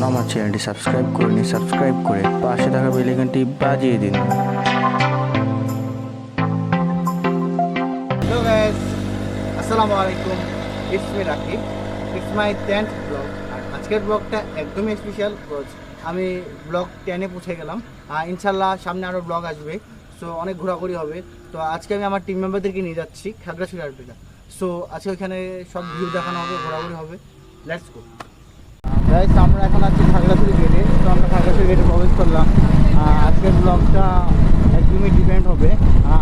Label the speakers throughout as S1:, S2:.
S1: আমার চ্যানেলটি সাবস্ক্রাইব করে নিন, সাবস্ক্রাইব করে পাশে থাকা বেল আইকনটি বাজিয়ে দিন।
S2: হ্যালো গাইস, আসসালামু আলাইকুম। It's me Rakib, it's my 10th vlog. আর আজকের ব্লগটা একদমই স্পেশাল। আমি ব্লগ 10-এ পৌঁছে গেলাম। ইনশাল্লাহ সামনে আরও ব্লগ আসবে, সো অনেক ঘোরাঘুরি হবে। তো আজকে আমি আমার টিম মেম্বারদেরকে নিয়ে যাচ্ছি খাগড়াছড়ি আরপিটা। সো আজকে ওইখানে সব ভিউ দেখানো হবে, ঘোরাঘুরি হবে। Let's go guys. আমরা এখন আছি খাগড়াছড়ি গেটে। তো আমরা খাগড়াছড়ি গেটে প্রবেশ করলাম। আজকের ব্লগটা একদমই ডিপেন্ড হবে।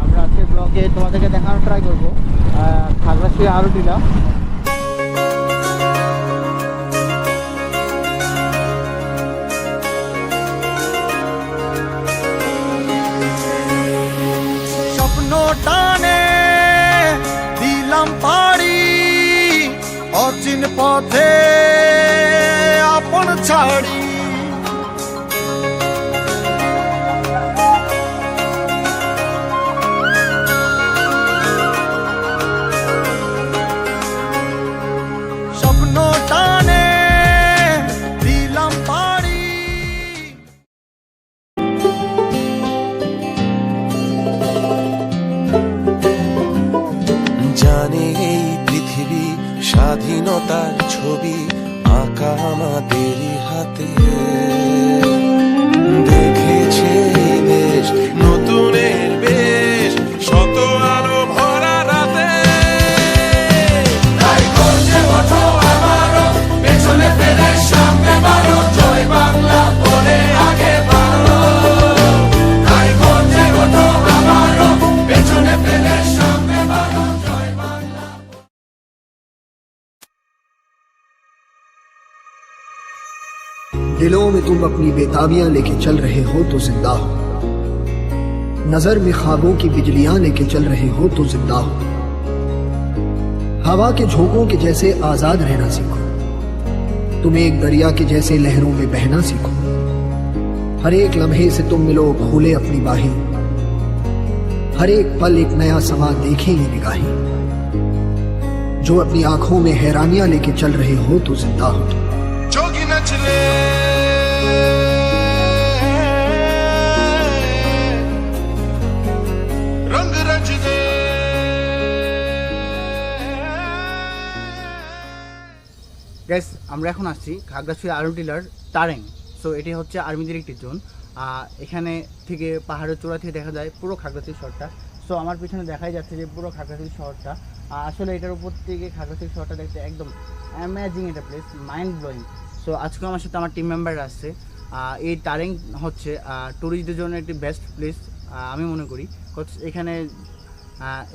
S2: আমরা আজকের ব্লগে তোমাদেরকে দেখানোর ট্রাই করবো খাগড়াছড়ি আরটিলা।
S3: স্বপ্ন টানে দিলাম পাড়ি, অচিন পথে আপন ছাড়ি। স্বপ্ন টানে দিলাম পাড়ি।
S4: জানে এই পৃথিবী স্বাধীনতার ছবি আঁকা আমাদেরই হাতে। দেখেছে এই দেশ নতুনের বেশ, শত আলো ভরা রাতে। তাই গর্জে ওঠো আমারও, পেছনে ফেলে সামনে বাড়ো, জয় বাংলা বলে আগে বাড়ো। তাই গর্জে ওঠো আমারও, পেছনে ফেলে সামনে বাড়ো, জয় বাংলা।
S5: दिलों में तुम अपनी बेताबियां लेके चल रहे हो तो जिंदा हो, नजर में ख्वाबों की बिजलियां लेके चल रहे हो तो जिंदा हो। हवा के झोंकों के जैसे आजाद रहना सीखो, तुम एक दरिया के जैसे लहरों में बहना सीखो। हर एक लम्हे से तुम मिलो खोले अपनी बाहें, हर एक पल एक नया समा देखेंगी निगाहें। जो अपनी आंखों में हैरानियां लेके चल रहे हो तो जिंदा हो तुम।
S4: जोगी नचले रंग रच दे।
S2: গ্যাস, আমরা এখন আসছি খাগড়াছড়ি আরটিলার তারেং। সো এটি হচ্ছে আর্মিদের একটি জোন। এখানে থেকে পাহাড়ের চূড়া থেকে দেখা যায় পুরো খাগড়াছড়ি শহরটা। সো আমার পিছনে দেখাই যাচ্ছে যে পুরো খাগড়াছড়ি শহরটা। আসলে এটার উপর থেকে খাগড়াছড়ি শহরটা দেখতে একদম অ্যামেজিং একটা প্লেস, মাইন্ড ব্লোয়িং। সো আজকে আমার সাথে আমার টিম মেম্বার আসছে। এই তারেং হচ্ছে ট্যুরিস্টদের জন্য একটি বেস্ট প্লেস আমি মনে করি।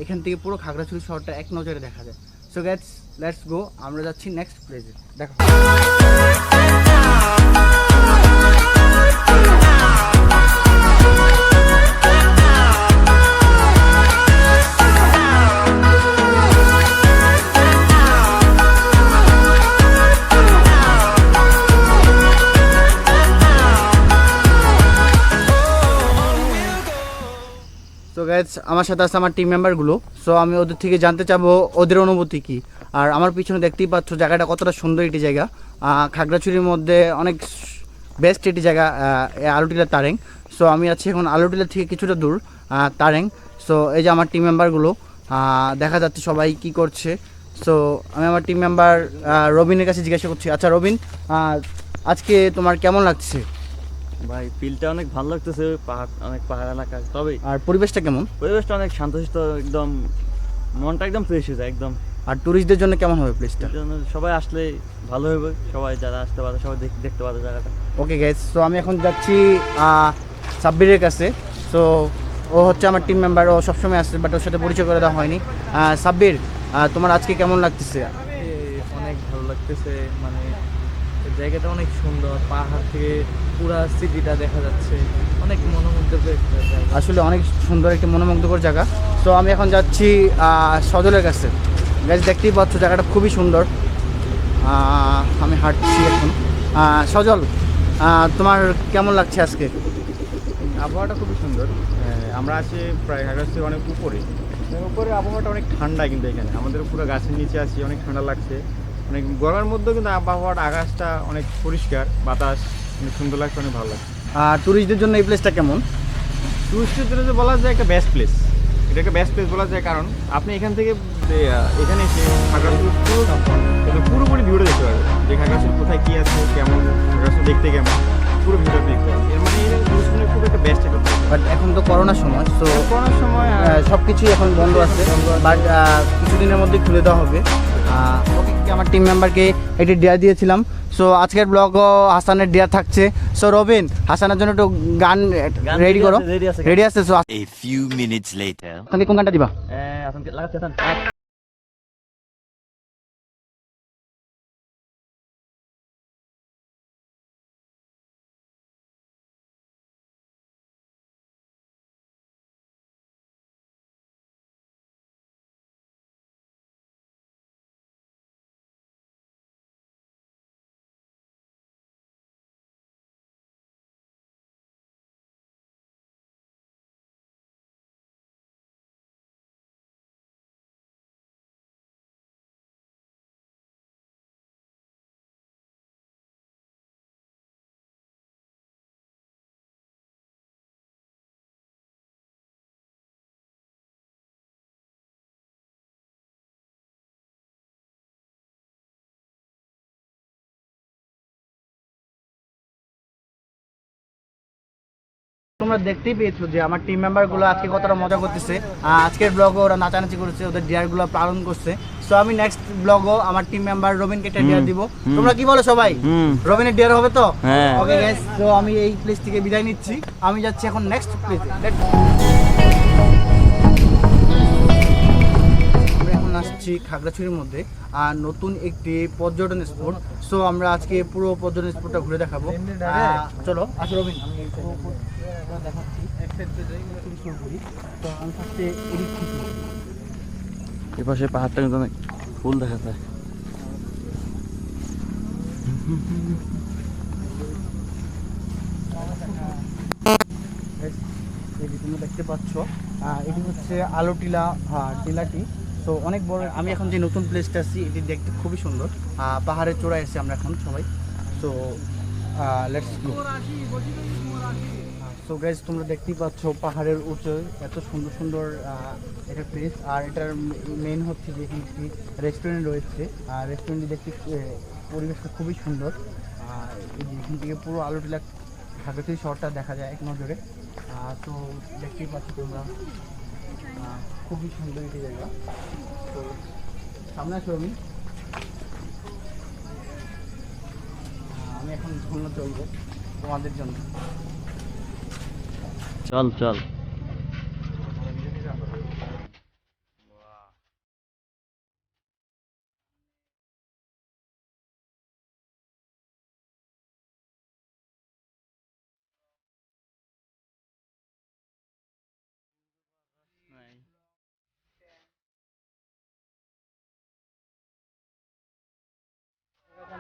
S2: এখান থেকে পুরো খাগড়াছড়ি শহরটা এক নজরে দেখা যায়। So gas, let's go. আমরা যাচ্ছি নেক্সট প্লেসে, দেখো। তো গাইজ, আমার সাথে আছে আমার টিম মেম্বারগুলো। সো আমি ওদের থেকে জানতে চাবো ওদের অনুভূতি কী। আর আমার পিছনে দেখতেই পাচ্ছ জায়গাটা কতটা সুন্দর একটি জায়গা। খাগড়াছড়ির মধ্যে অনেক বেস্ট একটি জায়গা আরটিলা তারেং। সো আমি আছি এখন আরটিলা থেকে কিছুটা দূর তারেং। সো এই যে আমার টিম মেম্বারগুলো দেখা যাচ্ছে সবাই কি করছে। সো আমি আমার টিম মেম্বার রবিনের কাছে জিজ্ঞাসা করছি, আচ্ছা রবিন, আজকে তোমার কেমন লাগছে?
S6: ভাই ফিলটা অনেক ভালো লাগতেছে, অনেক পাহাড় এলাকা। তবে
S2: আর পরিবেশটা কেমন?
S6: পরিবেশটা অনেক শান্তশিষ্ট, একদম মনটা একদম ফ্রেশ হয়ে যায় একদম।
S2: আর ট্যুরিস্টদের জন্য কেমন হবে প্লেসটা?
S6: এর জন্য সবাই আসলে ভালো হবে, সবাই যারা আসতে পারে সবাই দেখতে পারে জায়গাটা।
S2: ওকে গাইস, সো আমি এখন যাচ্ছি সাব্বিরের কাছে। সো ও হচ্ছে আমার টিম মেম্বার, ও সবসময় আসছে, বাট ওর সাথে পরিচয় করে দেওয়া হয়নি। সাব্বির, তোমার আজকে কেমন লাগতেছে?
S7: অনেক ভালো লাগতেছে, মানে জায়গাটা অনেক সুন্দর, পাহাড় থেকে পুরা সিটিটা দেখা যাচ্ছে, অনেক মনোমুগ্ধকর একটা জায়গা।
S2: আসলে অনেক সুন্দর একটি মনোমুগ্ধকর জায়গা। সো আমি এখন যাচ্ছি সজলের কাছে। গাইস, দেখতেই পাচ্ছ জায়গাটা খুবই সুন্দর। আমি হাঁটছি এখন। সজল, তোমার কেমন লাগছে আজকে?
S7: আবহাওয়াটা খুবই সুন্দর। আমরা আছি প্রায় খাগড়াছড়ির অনেক উপরে, আবহাওয়াটা অনেক ঠান্ডা, কিন্তু এখানে আমাদের পুরো গাছের নিচে আছি, অনেক ঠান্ডা লাগছে।
S8: মানে গরমের মধ্যেও কিন্তু আবহাওয়াটা আকাশটা অনেক পরিষ্কার, বাতাস অনেক সুন্দর লাগছে, অনেক ভালো লাগছে।
S2: আর ট্যুরিস্টদের জন্য এই প্লেসটা কেমন?
S8: টুরিস্টের জন্য যে বলা যায় একটা বেস্ট প্লেস, এটাকে বেস্ট প্লেস বলা যায়, কারণ আপনি এখান থেকে এখানে এসে খাগড়াছড়ি পুরোপুরি ভিউটা দেখতে পারবেন, যে খাগড়াছড়ি কোথায় কী আছে, কেমন খাগড়াছড়ি দেখতে কেমন, পুরো ভিউটা দেখতে পারবেন। এর মানে টুরিস্টের খুব একটা বেস্ট একটা প্লেস।
S2: বাট এখন তো করোনার সময়, তো
S8: করোনার সময়
S2: সব কিছুই এখন বন্ধ আছে, বাট কিছুদিনের মধ্যে খুলে দেওয়া হবে। ওকে, আমার টিম মেম্বারকে একটি ডেয়ার দিয়েছিলাম, সো আজকের ব্লগও হাসানের ডেয়ার থাকছে। সো রবিন, হাসানের জন্য একটু গান রেডি করো। রেডি আছে? So
S9: A few minutes later.
S2: তুমি কোন গানটা দিবা?
S6: এখন লাগাচ্ছি হাসান।
S2: তোমরা দেখতেই পেয়েছো যে আমার টিম মেম্বারগুলো আজকে কতটা মজা করতেছে। আজকের ব্লগও ওরা নাচানাচি করেছে, ওদের ডিয়ারগুলো পালন করছে। সো আমি নেক্সট ব্লগও আমার টিম মেম্বার রবিনকে একটা ডিয়ার দিব। তোমরা কি বলো সবাই? রবিনের ডিয়ার হবে তো? ওকে গাইস, তো আমি এই প্লেস থেকে বিদায় নিচ্ছি, আমি যাচ্ছি এখন নেক্সট প্লেসে। আমরা এখন আসছি খাগড়াছড়ির মধ্যে আর নতুন একটি পর্যটন স্পট। সো আমরা আজকে পুরো পর্যটন স্পটটা ঘুরে দেখাবো। চলো আসো রবিন, আমি এই দেখাচ্ছি। তো আমি ফার্স্টে এদিক থেকে
S6: এ পাশে পাহাড়টা কিন্তু অনেক ফুল দেখা যায়।
S2: তোমরা দেখতে পাচ্ছ এটি হচ্ছে আলো টিলা, টিলাটি। তো অনেক বড়। আমি এখন যে নতুন প্লেসটা আছি এটি দেখতে খুবই সুন্দর। পাহাড়ের চূড়ায় এসে আমরা এখন সবাই। তো লেটস গো। সো গাইজ, তোমরা দেখতেই পাচ্ছ পাহাড়ের উঁচু এত সুন্দর সুন্দর একটা প্লেস। আর এটার মেইন হচ্ছে যে এখানে একটি রেস্টুরেন্ট রয়েছে। আর রেস্টুরেন্টটি দেখতে পরিবেশটা খুবই সুন্দর। এখান থেকে পুরো আলো টিলা খাগড়াছড়ি শহরটা দেখা যায় এক নজরে। তো দেখতেই পাচ্ছ তোমরা, খুবই সুন্দর একটি জায়গা। তো সামনে আসো আমি এখন ঝুলনা চলবো তোমাদের জন্য।
S6: চল চল।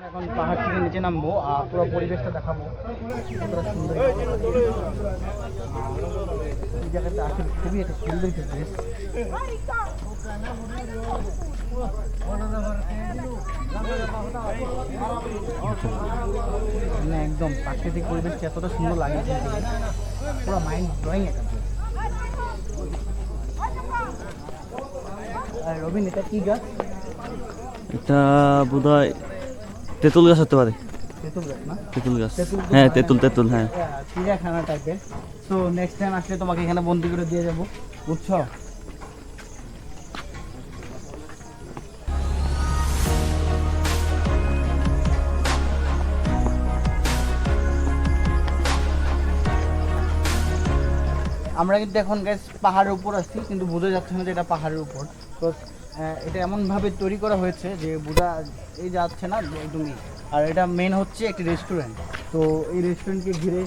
S2: এখন পাহাড় থেকে নিচে নামবো, পুরো পরিবেশটা দেখাবো কতটা সুন্দর। এই জায়গাটা আসলে খুবই একটা সুন্দর একটা প্লেস। মানে একদম প্রাকৃতিক পরিবেশটা এতটা সুন্দর লাগে, পুরো মাইন্ড ব্লোয়িং একটা প্লেস। রবিন, এটা কি গাছ?
S6: এটা বোধহয় তেঁতুল গাছ হতে পারে।
S2: তেঁতুল গাছ না?
S6: তেঁতুল গাছ, হ্যাঁ তেঁতুল, হ্যাঁ।
S2: চিড়িয়াখানা টাইপের। তো নেক্সট টাইম আসলে তোমাকে এখানে বন্দি করে দিয়ে যাবো, বুঝছো? আমরা কিন্তু এখন গ্যাস পাহাড়ের উপর আসছি, কিন্তু বোঝা যাচ্ছে না যে এটা পাহাড়ের উপর। তো এটা এমনভাবে তৈরি করা হয়েছে যে বোঝা এই যাচ্ছে না একদমই। আর এটা মেন হচ্ছে একটি রেস্টুরেন্ট। তো এই রেস্টুরেন্টকে ঘিরে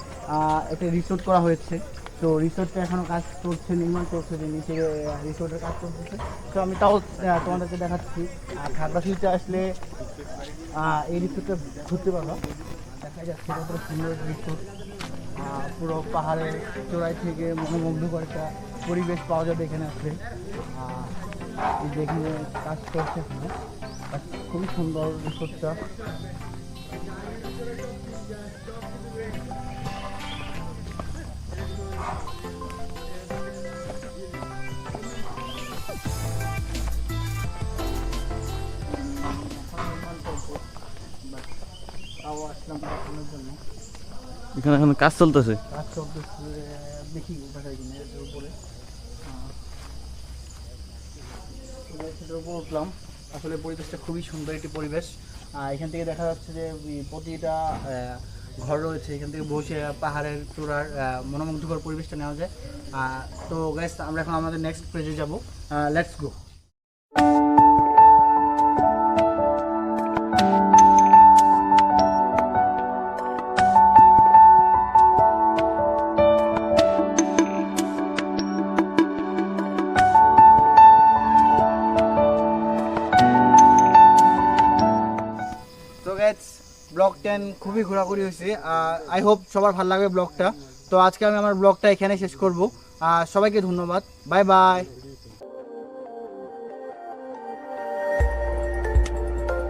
S2: একটা রিসোর্ট করা হয়েছে। তো রিসোর্টটা এখনও কাজ চলছে, নির্মাণ করছে, যে নিচে রিসোর্টের কাজ চলতেছে। তো আমি তাও তোমাদেরকে দেখাচ্ছি। খাগড়াছড়িতে আসলে এই রিসোর্টটা ঘুরতে পারবা। দেখা যাচ্ছে কত সুন্দর রিসোর্ট, পুরো পাহাড়ের চূড়াই থেকে মনোমুগ্ধকর একটা পরিবেশ পাওয়া যাবে এখানে আসলে। যেখানে কাজ করছে এখানে খুবই সুন্দর রিসোর্টটা।
S6: এখানে এখন কাজ চলতেছে।
S2: কাজ চলতেছে, দেখি উঠাটাই কিনে এটার উপরে। সেটার উপর উঠলাম। আসলে পরিবেশটা খুবই সুন্দর একটি পরিবেশ। এখান থেকে দেখা যাচ্ছে যে প্রতিটা ঘর রয়েছে, এখান থেকে বসে পাহাড়ের চূড়ার মনোমুগ্ধকর পরিবেশটা নেওয়া যায়। তো গাইস, আমরা এখন আমাদের নেক্সট পেজে যাব। Let's go. তো গাইস, ব্লগ 10 খুবই ঘোরাঘুরি হয়েছে। আই হোপ সবার ভালো লাগবে ব্লগটা। তো আজকে আমি আমার ব্লগটা এখানে শেষ করব। সবাইকে ধন্যবাদ, বাই বাই।